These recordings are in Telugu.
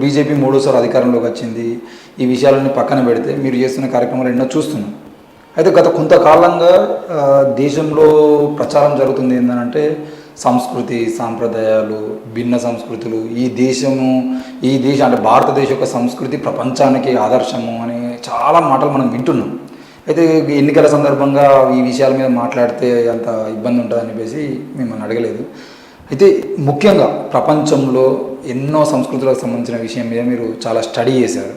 బీజేపీ మూడోసారి అధికారంలోకి వచ్చింది. ఈ విషయాలన్నీ పక్కన పెడితే మీరు చేస్తున్న కార్యక్రమాలు ఎన్నో చూస్తున్నాం. అయితే గత కొంతకాలంగా దేశంలో ప్రచారం జరుగుతుంది ఏంటంటే సంస్కృతి సాంప్రదాయాలు భిన్న సంస్కృతులు ఈ దేశం అంటే భారతదేశ యొక్క సంస్కృతి ప్రపంచానికి ఆదర్శము అని చాలా మాటలు మనం వింటున్నాం. అయితే ఎన్నికల సందర్భంగా ఈ విషయాల మీద మాట్లాడితే అంత ఇబ్బంది ఉంటుందని చెప్పేసి మిమ్మల్ని అడగలేదు. అయితే ముఖ్యంగా ప్రపంచంలో ఎన్నో సంస్కృతులకు సంబంధించిన విషయం మీద మీరు చాలా స్టడీ చేశారు.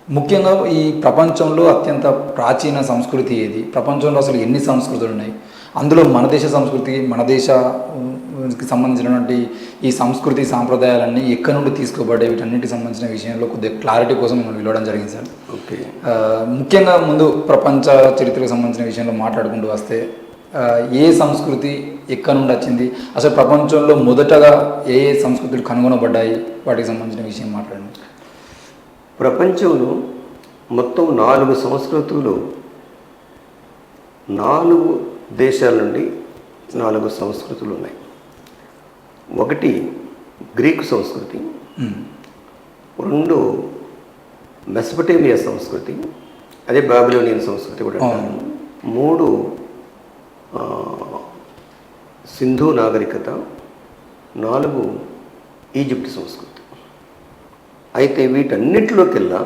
ముఖ్యంగా ఈ ప్రపంచంలో అత్యంత ప్రాచీన సంస్కృతి ఏది, ప్రపంచంలో అసలు ఎన్ని సంస్కృతులు ఉన్నాయి, అందులో మన దేశ సంస్కృతి మన దేశకి సంబంధించినటువంటి ఈ సంస్కృతి సాంప్రదాయాలన్నీ ఎక్కడి నుండి తీసుకోబడ్డాయి, వీటన్నిటికి సంబంధించిన విషయంలో కొద్దిగా క్లారిటీ కోసం మనం పిలవడం జరిగింది సార్. ఓకే. ముఖ్యంగా ముందు ప్రపంచ చరిత్రకు సంబంధించిన విషయంలో మాట్లాడుకుంటూ వస్తే ఏ సంస్కృతి ఎక్కడి నుండి వచ్చింది, అసలు ప్రపంచంలో మొదటగా ఏ సంస్కృతులు కనుగొనబడ్డాయి, వాటికి సంబంధించిన విషయం మాట్లాడండి. ప్రపంచంలో మొత్తం 4 సంస్కృతులు 4 దేశాల నుండి 4 సంస్కృతులు ఉన్నాయి. ఒకటి గ్రీకు సంస్కృతి, 2 మెసపటేమియా సంస్కృతి, అదే బాబిలోనియన్ సంస్కృతి కూడా అంటారు. 3 సింధు నాగరికత, 4 ఈజిప్ట్ సంస్కృతి. అయితే వీటన్నిటిలోకెల్లా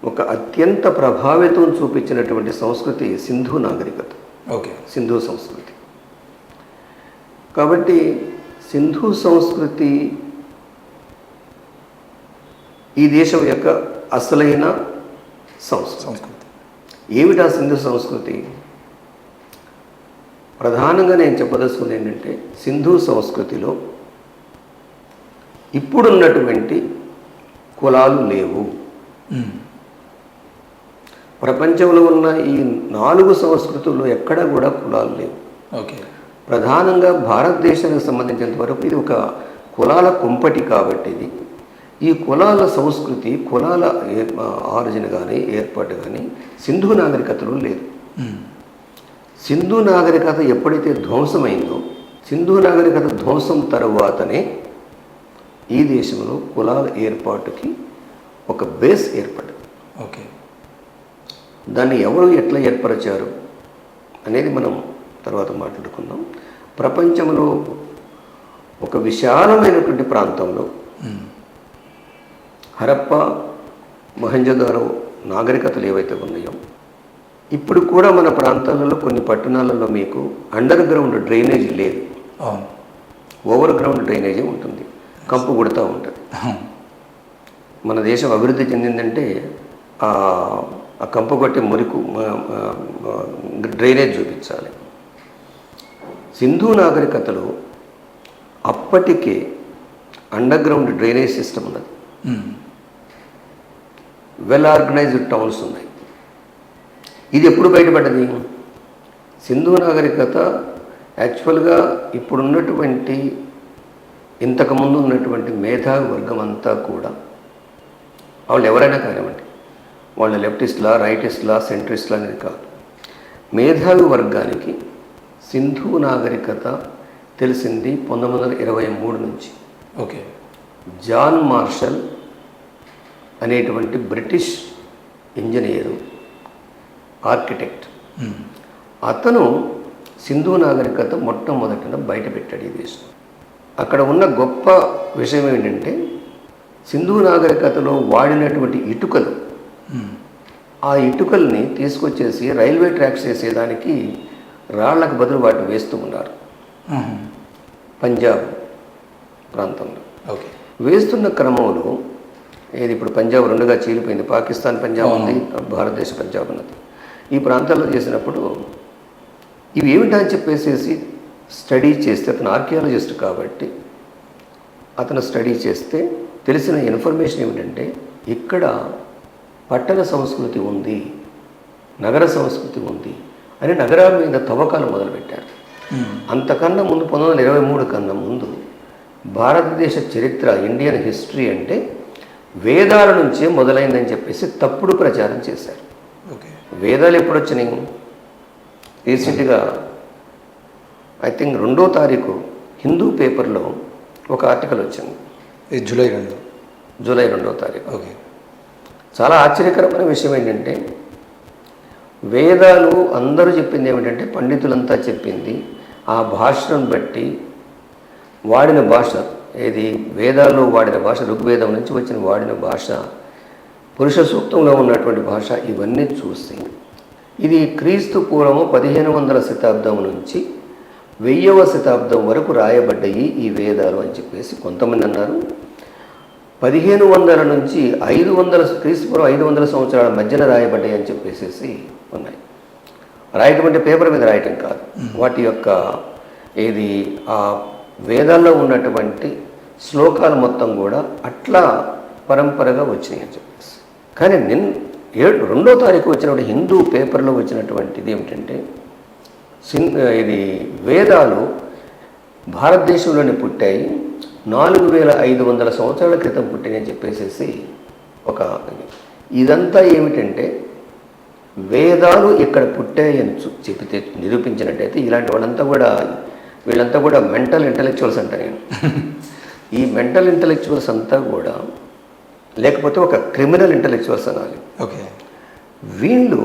ఒక అత్యంత ప్రభావితం చూపించినటువంటి సంస్కృతి సింధు నాగరికత. ఓకే. సింధు సంస్కృతి. కాబట్టి సింధు సంస్కృతి ఈ దేశం యొక్క అసలైన సంస్కృతి. ఏమిటా సింధు సంస్కృతి? ప్రధానంగా నేను చెప్పదలుచుకుంది ఏంటంటే సింధు సంస్కృతిలో ఇప్పుడున్నటువంటి కులాలు లేవు. ప్రపంచంలో ఉన్న ఈ 4 సంస్కృతుల్లో ఎక్కడా కూడా కులాలు లేవు. ఓకే. ప్రధానంగా భారతదేశానికి సంబంధించినంత వరకు ఇది ఒక కులాల కుంపటి. కాబట్టి ఈ కులాల సంస్కృతి, కులాల ఆరిజిన్ కానీ ఏర్పాటు కానీ సింధు నాగరికతలో లేదు. సింధు నాగరికత ఎప్పుడైతే ధ్వంసమైందో, సింధు నాగరికత ధ్వంసం తరువాతనే ఈ దేశంలో కులాల ఏర్పాటుకి ఒక బేస్ ఏర్పడింది. ఓకే. దాన్ని ఎవరు ఎట్లా ఏర్పరిచారు అనేది మనం తర్వాత మాట్లాడుకుందాం. ప్రపంచంలో ఒక విశాలమైనటువంటి ప్రాంతంలో హరప్ప, మొహంజదారో నాగరికతలు ఏవైతే ఉన్నాయో, ఇప్పుడు కూడా మన ప్రాంతాలలో కొన్ని పట్టణాలలో మీకు అండర్ గ్రౌండ్ డ్రైనేజ్ లేదు, ఓవర్ గ్రౌండ్ డ్రైనేజీ ఉంటుంది, కంపు కొడుతూ ఉంటుంది. మన దేశం అభివృద్ధి చెందిందంటే ఆ కంపు కొట్టే మురికి డ్రైనేజ్ చూపించాలి. సింధు నాగరికతలో అప్పటికే అండర్ గ్రౌండ్ డ్రైనేజ్ సిస్టమ్ ఉన్నది, వెల్ ఆర్గనైజ్డ్ టౌన్స్ ఉన్నాయి. ఇది ఎప్పుడు బయటపడ్డది? సింధు నాగరికత యాక్చువల్గా ఇప్పుడున్నటువంటి ఇంతకుముందు ఉన్నటువంటి మేధావి వర్గం అంతా కూడా, వాళ్ళు ఎవరైనా కానివ్వండి, వాళ్ళ లెఫ్టిస్ట్లా రైటిస్ట్లా సెంట్రిస్ట్లా అనేది కాదు, మేధావి వర్గానికి సింధు నాగరికత తెలిసింది 1923 నుంచి. ఓకే. జాన్ మార్షల్ అనేటువంటి బ్రిటిష్ ఇంజనీరు, ఆర్కిటెక్ట్, అతను సింధు నాగరికత మొట్టమొదటిన బయటపెట్టాడు ఈ దేశం. అక్కడ ఉన్న గొప్ప విషయం ఏంటంటే సింధు నాగరికతలో వాడినటువంటి ఇటుకలు, ఆ ఇటుకల్ని తీసుకొచ్చేసి రైల్వే ట్రాక్స్ వేసేదానికి రాళ్లకు బదులు వాటిని వేస్తూ ఉన్నారు పంజాబ్ ప్రాంతంలో. ఓకే. వేస్తున్న క్రమంలో ఏది ఇప్పుడు పంజాబ్ 2గా చీలిపోయింది, పాకిస్తాన్ పంజాబ్ ఉంది, భారతదేశ పంజాబ్ ఉన్నది. ఈ ప్రాంతాల్లో చేసినప్పుడు ఇవి ఏమిటని చెప్పేసి స్టడీ చేస్తే, అతను ఆర్కియాలజిస్ట్ కాబట్టి అతను స్టడీ చేస్తే తెలిసిన ఇన్ఫర్మేషన్ ఏమిటంటే ఇక్కడ పట్టణ సంస్కృతి ఉంది, నగర సంస్కృతి ఉంది అని నగరాల మీద తవ్వకాలు మొదలుపెట్టారు. అంతకన్నా ముందు 1923 కన్నా ముందు భారతదేశ చరిత్ర, ఇండియన్ హిస్టరీ అంటే వేదాల నుంచే మొదలైందని చెప్పేసి తప్పుడు ప్రచారం చేశారు. వేదాలు ఎప్పుడు వచ్చినాయి? రీసెంట్గా ఐ థింక్ 2వ తారీఖు హిందూ పేపర్లో ఒక ఆర్టికల్ వచ్చింది, జూలై జూలై 2వ తారీఖు. ఓకే. చాలా ఆశ్చర్యకరమైన విషయం ఏంటంటే వేదాలు అందరూ చెప్పింది ఏమిటంటే పండితులంతా చెప్పింది ఆ భాషను బట్టి వాడిన భాష ఏది వేదాల్లో వాడిన భాష ఋగ్వేదం నుంచి వచ్చిన వాడిన భాష పురుష సూక్తంలో ఉన్నటువంటి భాష ఇవన్నీ చూసి ఇది క్రీస్తు పూర్వము 1500 శతాబ్దం నుంచి 1000వ శతాబ్దం వరకు రాయబడ్డాయి ఈ వేదాలు అని చెప్పేసి కొంతమంది అన్నారు. 1500 నుంచి 500 క్రీస్తుపూర్వం 500 సంవత్సరాల మధ్యన రాయబడ్డాయి అని చెప్పేసి ఉన్నాయి. రాయటం అంటే పేపర్ మీద రాయటం కాదు, వాటి యొక్క ఏది ఆ వేదాల్లో ఉన్నటువంటి శ్లోకాలు మొత్తం కూడా అట్లా పరంపరగా వచ్చినాయి అని చెప్పేసి. కానీ 2వ తారీఖు వచ్చినప్పుడు హిందూ పేపర్లో వచ్చినటువంటిది ఏమిటంటే ఇది వేదాలు భారతదేశంలోనే పుట్టాయి, 4500 సంవత్సరాల క్రితం పుట్టినని చెప్పేసి ఒక ఇదంతా ఏమిటంటే వేదాలు ఇక్కడ పుట్టాయని చెబితే నిరూపించినట్టయితే ఇలాంటి వీళ్ళంతా కూడా మెంటల్ ఇంటలెక్చువల్స్ అంట నేను. ఈ మెంటల్ ఇంటలెక్చువల్స్ అంతా కూడా లేకపోతే ఒక క్రిమినల్ ఇంటలెక్చువల్స్ అనాలి. ఓకే. వీళ్ళు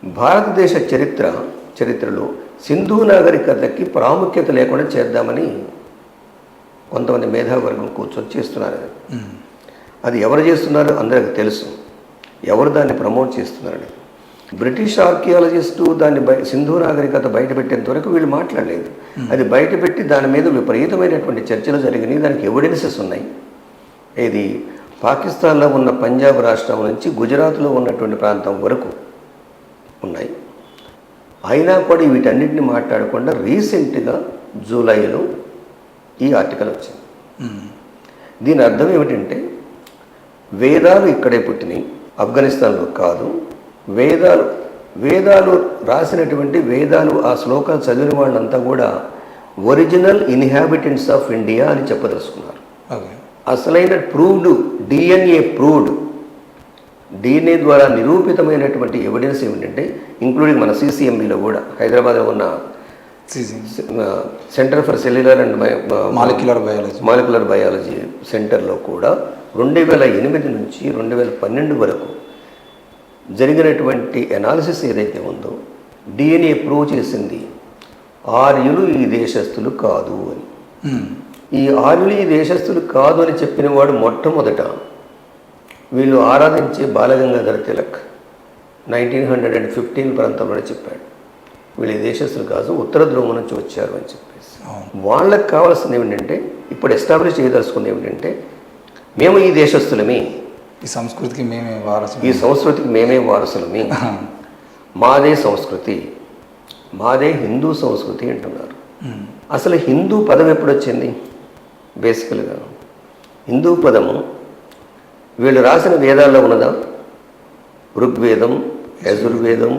భారతదేశ చరిత్రలో సింధు నాగరికతకి ప్రాముఖ్యత లేకుండా చేద్దామని కొంతమంది మేధావర్గం కూర్చొని చేస్తున్నారు. అది ఎవరు చేస్తున్నారో అందరికీ తెలుసు, ఎవరు దాన్ని ప్రమోట్ చేస్తున్నారని. బ్రిటిష్ ఆర్కియాలజిస్టు దాన్ని సింధు నాగరికత బయటపెట్టేంత వరకు వీళ్ళు మాట్లాడలేదు. అది బయటపెట్టి దాని మీద విపరీతమైనటువంటి చర్చలు జరిగినాయి, దానికి ఎవిడెన్సెస్ ఉన్నాయి. ఇది పాకిస్తాన్లో ఉన్న పంజాబ్ రాష్ట్రం నుంచి గుజరాత్లో ఉన్నటువంటి ప్రాంతం వరకు ఉన్నాయి. అయినా కూడా వీటన్నిటిని మాట్లాడకుండా రీసెంట్గా జూలైలో ఈ ఆర్టికల్ వచ్చింది. దీని అర్థం ఏమిటంటే వేదాలు ఇక్కడే పుట్టినాయి, ఆఫ్ఘనిస్తాన్లో కాదు. వేదాలు రాసినటువంటి వేదాలు ఆ శ్లోకాలు చదివిన వాళ్ళంతా కూడా ఒరిజినల్ ఇన్హాబిటెంట్స్ ఆఫ్ ఇండియా అని చెప్పదలుచుకున్నారు. అసలైన ప్రూవ్డ్ డిఎన్ఏ ద్వారా నిరూపితమైనటువంటి ఎవిడెన్స్ ఏమిటంటే ఇంక్లూడింగ్ మన సిసిఎంబిలో కూడా హైదరాబాద్లో ఉన్న centre for cellular and molecular biology సెంటర్లో కూడా 2008 నుంచి 2012 వరకు జరిగినటువంటి అనాలిసిస్ ఏదైతే ఉందో డిఎన్ఏ ప్రూవ్ చేసింది ఆర్యులు ఈ దేశస్థులు కాదు అని. ఈ ఆర్యులు ఈ దేశస్థులు కాదు అని చెప్పిన వాడు మొట్టమొదట వీళ్ళు ఆరాధించే బాలగంగాధర తిలక్ 1915 ప్రాంతంలోనే చెప్పాడు వీళ్ళు ఈ దేశస్థులు కాదు, ఉత్తర ధ్రువం నుంచి వచ్చారు అని చెప్పేసి. వాళ్ళకి కావాల్సింది ఏమిటంటే ఇప్పుడు ఎస్టాబ్లిష్ చేయదలుచుకుంది ఏమిటంటే మేము ఈ దేశస్థులమే, ఈ సంస్కృతికి మేమే వారసులమే, మాదే సంస్కృతి, మాదే హిందూ సంస్కృతి అంటున్నారు. అసలు హిందూ పదం ఎప్పుడు వచ్చింది? బేసికల్గా హిందూ పదము వీళ్ళు రాసిన వేదాల్లో ఉన్నదా? ఋగ్వేదం, యజుర్వేదం,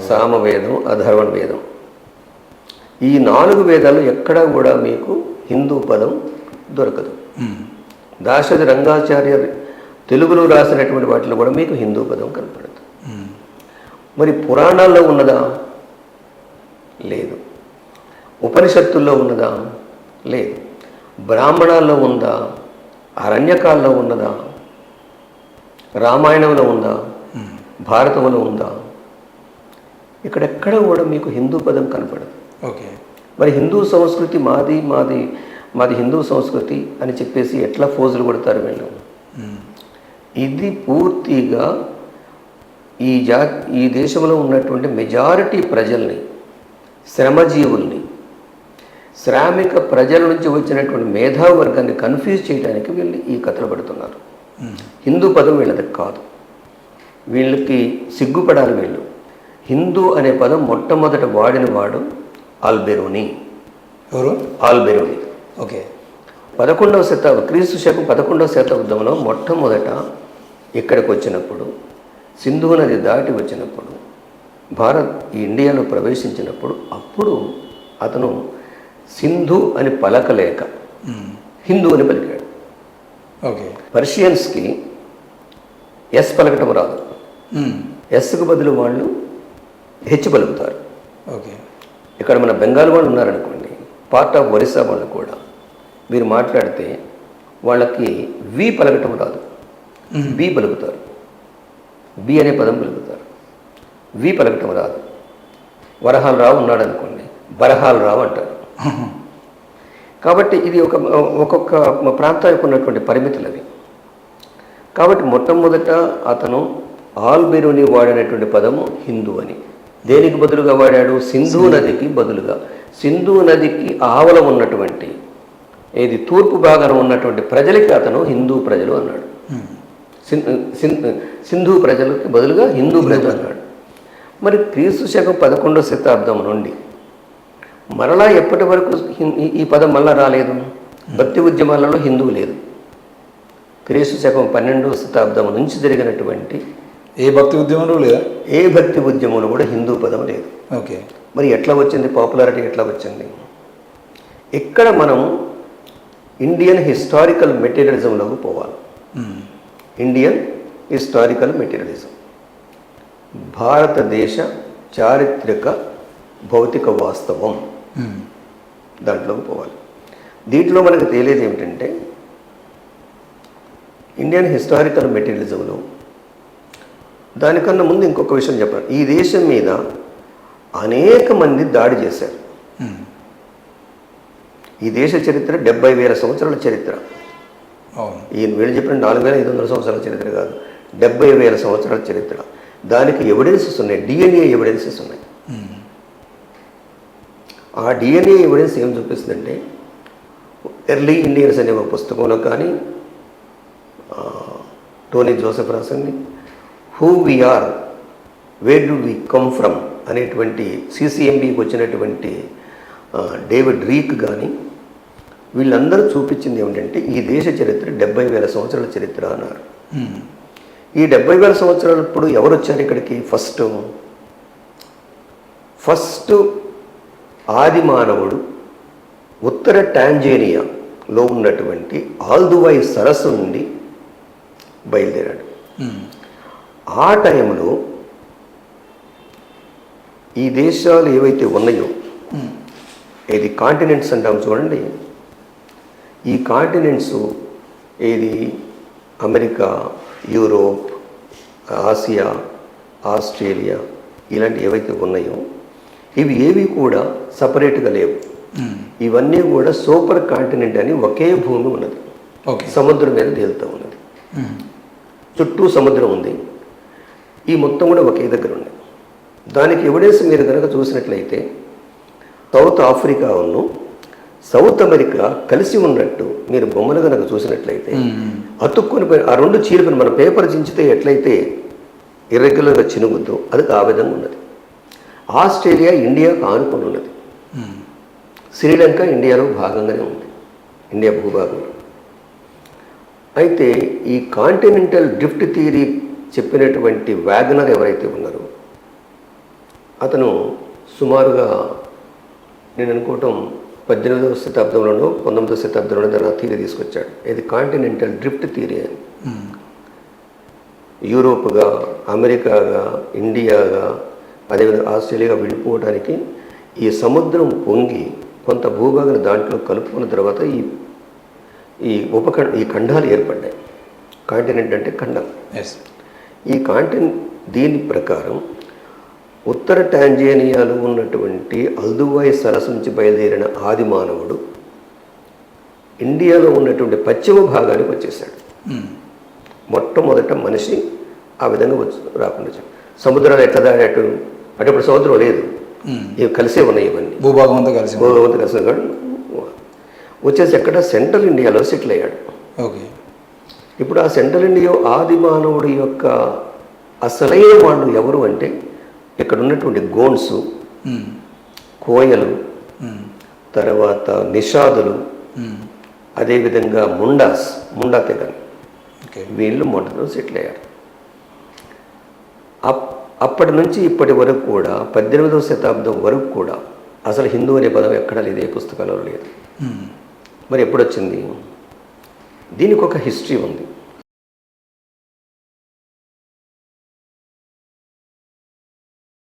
సామవేదం, అథర్వణ వేదం, ఈ 4 వేదాలు ఎక్కడా కూడా మీకు హిందూ పదం దొరకదు. దాశరథి రంగాచార్య తెలుగులో రాసినటువంటి వాటిలో కూడా మీకు హిందూ పదం కనపడదు. మరి పురాణాల్లో ఉన్నదా? లేదు. ఉపనిషత్తుల్లో ఉన్నదా? లేదు. బ్రాహ్మణాల్లో ఉందా? అరణ్యకాల్లో ఉన్నదా? రామాయణంలో ఉందా? భారతంలో ఉందా? ఇక్కడెక్కడ కూడా మీకు హిందూ పదం కనపడదు. ఓకే. మరి హిందూ సంస్కృతి మాది హిందూ సంస్కృతి అని చెప్పేసి ఎట్లా ఫోజులు కొడతారు వీళ్ళు? ఇది పూర్తిగా ఈ దేశంలో ఉన్నటువంటి మెజారిటీ ప్రజల్ని, శ్రమజీవుల్ని, శ్రామిక ప్రజల నుంచి వచ్చినటువంటి మేధావర్గాన్ని కన్ఫ్యూజ్ చేయడానికి వీళ్ళు ఈ కథలు పడుతున్నారు. హిందూ పదం వీళ్ళది కాదు, వీళ్ళకి సిగ్గుపడాలి. వీళ్ళు హిందూ అనే పదం మొట్టమొదట వాడిన వాడు ఆల్బెరూని. ఎవరు? ఆల్బెరూని. ఓకే. 11వ శతాబ్దం క్రీస్తు శకం 11వ శతాబ్దంలో మొట్టమొదట ఇక్కడికి వచ్చినప్పుడు, సింధు నది దాటి వచ్చినప్పుడు, ఇండియాలో ప్రవేశించినప్పుడు అప్పుడు అతను సింధు అని పలకలేక హిందూ అని పలికాడు. ఓకే. పర్షియన్స్కి ఎస్ పలకటం రాదు, ఎస్కు బదులు వాళ్ళు హెచ్ పలుకుతారు. ఓకే. ఇక్కడ మన బెంగాల్ వాళ్ళు ఉన్నారనుకోండి, పార్ట్ ఆఫ్ ఒరిస్సా వాళ్ళు కూడా మీరు మాట్లాడితే వాళ్ళకి వి పలకటం రాదు, బి పలుకుతారు. బి అనే పదం పలుకుతారు, వి పలకటం రాదు. వరహాలు రావు ఉన్నాడు అనుకోండి, బరహాలు రావు అంటారు. కాబట్టి ఇది ఒక్కొక్క ప్రాంతానికి ఉన్నటువంటి పరిమితులు అవి. కాబట్టి మొట్టమొదట అతను ఆల్బెరూని వాడినటువంటి పదము హిందూ అని. దేనికి బదులుగా వాడాడు? సింధు నదికి బదులుగా. సింధు నదికి ఆవల ఉన్నటువంటి తూర్పు భాగంలో ఉన్నటువంటి ప్రజలకి అతను హిందూ ప్రజలు అన్నాడు. సింధు ప్రజలకి బదులుగా హిందూ ప్రజలు అన్నాడు. మరి క్రీస్తు శకం 11వ శతాబ్దం నుండి మరలా ఎప్పటి వరకు ఈ పదం మళ్ళా రాలేదు? భక్తి ఉద్యమాలలో హిందువు లేదు. క్రీస్తు శకం 12వ శతాబ్దం నుంచి జరిగినటువంటి ఏ భక్తి ఉద్యమంలో లేదా? ఏ భక్తి ఉద్యమంలో కూడా హిందూ పదం లేదు. ఓకే. మరి ఎట్లా వచ్చింది? పాపులారిటీ ఎట్లా వచ్చింది? ఇక్కడ మనం ఇండియన్ హిస్టారికల్ మెటీరియలిజంలోకి పోవాలి. ఇండియన్ హిస్టారికల్ మెటీరియలిజం, భారతదేశ చారిత్రక భౌతిక వాస్తవం, దాంట్లోకి పోవాలి. దీంట్లో మనకు తెలియదు ఏమిటంటే ఇండియన్ హిస్టారికల్ మెటీరియలిజంలో దానికన్నా ముందు ఇంకొక విషయం చెప్పాను. ఈ దేశం మీద అనేక మంది దాడి చేశారు. ఈ దేశ చరిత్ర 70,000 సంవత్సరాల చరిత్ర. వీళ్ళు చెప్పిన 4,500 సంవత్సరాల చరిత్ర కాదు, 70,000 సంవత్సరాల చరిత్ర. దానికి ఎవిడెన్సెస్ ఉన్నాయి, డిఎన్ఏ ఎవిడెన్సెస్ ఉన్నాయి. ఆ డిఎన్ఏ ఎవిడెన్స్ ఏం చూపిస్తుందంటే, ఎర్లీ ఇండియన్స్ అనే ఒక పుస్తకంలో కానీ, టోనీ జోసెఫ్ రాసింది who we are, where do we come from అనేటువంటి సిసిఎంబికి వచ్చినటువంటి డేవిడ్ రీక్ కానీ, వీళ్ళందరూ చూపించింది ఏమిటంటే ఈ దేశ చరిత్ర 70,000 సంవత్సరాల చరిత్ర అన్నారు. ఈ 70,000 సంవత్సరాలప్పుడు ఎవరు వచ్చారు ఇక్కడికి? ఫస్ట్ ఆది మానవుడు ఉత్తర టాంజేనియాలో ఉన్నటువంటి ఆల్దువై సరస్సు నుండి బయలుదేరాడు. ఆ టైంలో ఈ దేశాలు ఏవైతే ఉన్నాయో, ఏది కాంటినెంట్స్ అంటాం చూడండి, ఈ కాంటినెంట్స్ ఏది అమెరికా, యూరోప్, ఆసియా, ఆస్ట్రేలియా ఇలాంటి ఏవైతే ఉన్నాయో ఇవి ఏవి కూడా సపరేట్గా లేవు. ఇవన్నీ కూడా సూపర్ కాంటినెంట్ అని ఒకే భూమి ఉన్నది, సముద్రం మీద తేలుతూ ఉన్నది, చుట్టూ సముద్రం ఉంది. ఈ మొత్తం కూడా ఒకే దగ్గర ఉన్నాయి. దానికి ఎవిడెన్స్ మీరు కనుక చూసినట్లయితే సౌత్ ఆఫ్రికా సౌత్ అమెరికా కలిసి ఉన్నట్టు మీరు బొమ్మలు కనుక చూసినట్లయితే అతుక్కొని ఆ రెండు చీలికను మన పేపర్ చించితే ఎట్లయితే ఇర్రెగ్యులర్గా చినుగుద్దో అది ఆ విధంగా ఉన్నది. ఆస్ట్రేలియా ఇండియాకు ఆనుకొని ఉన్నది. శ్రీలంక ఇండియాలో భాగంగానే ఉంది, ఇండియా భూభాగంలో. అయితే ఈ కాంటినెంటల్ డ్రిఫ్ట్ థియరీ చెప్పినటువంటి వ్యాగనర్ ఎవరైతే ఉన్నారో అతను సుమారుగా నేను అనుకోవటం 18వ శతాబ్దంలోనూ 19వ శతాబ్దంలోనూ దాని థియరీ తీసుకొచ్చాడు. ఇది కాంటినెంటల్ డ్రిఫ్ట్ థియరీ అని. యూరోప్గా, అమెరికాగా, ఇండియాగా, అదేవిధంగా ఆస్ట్రేలియాగా విడిపోవడానికి ఈ సముద్రం పొంగి కొంత భూభాగాన్ని దాంట్లో కలుపుకున్న తర్వాత ఈ ఖండాలు ఏర్పడ్డాయి. కాంటినెంట్ అంటే ఖండం. ఈ కాంటినెంట్ దీని ప్రకారం ఉత్తర టాంజేనియాలో ఉన్నటువంటి అల్దువై సరస్సు నుంచి బయలుదేరిన ఆది మానవుడు ఇండియాలో ఉన్నటువంటి పశ్చిమ భాగానికి వచ్చేసాడు. మొట్టమొదట మనిషి ఆ విధంగా రాకుండా సముద్రాలు ఎట్లా దాడాడు అంటే ఇప్పుడు సముద్రం లేదు, ఇవి కలిసే ఉన్నాయి, ఇవన్నీ భూభాగం అంతా కలిసి వచ్చేసి ఎక్కడ సెంట్రల్ ఇండియాలో సెటిల్ అయ్యాడు. ఓకే. ఇప్పుడు ఆ సెంట్రల్ ఇండియా ఆది మానవుడి యొక్క అసలైన వాళ్ళు ఎవరు అంటే ఇక్కడ ఉన్నటువంటి గోండ్స్, కోయలు, తర్వాత నిషాదులు, అదేవిధంగా ముండా తెగ, వీళ్ళు మొదట సెటిల్ అయ్యారు. అప్పటి నుంచి ఇప్పటి వరకు కూడా 18వ శతాబ్దం వరకు కూడా అసలు హిందూ అనే పదం ఎక్కడా లేదు, ఏ పుస్తకాలలో లేదు. మరి ఎప్పుడు వచ్చింది? దీనికి ఒక హిస్టరీ ఉంది.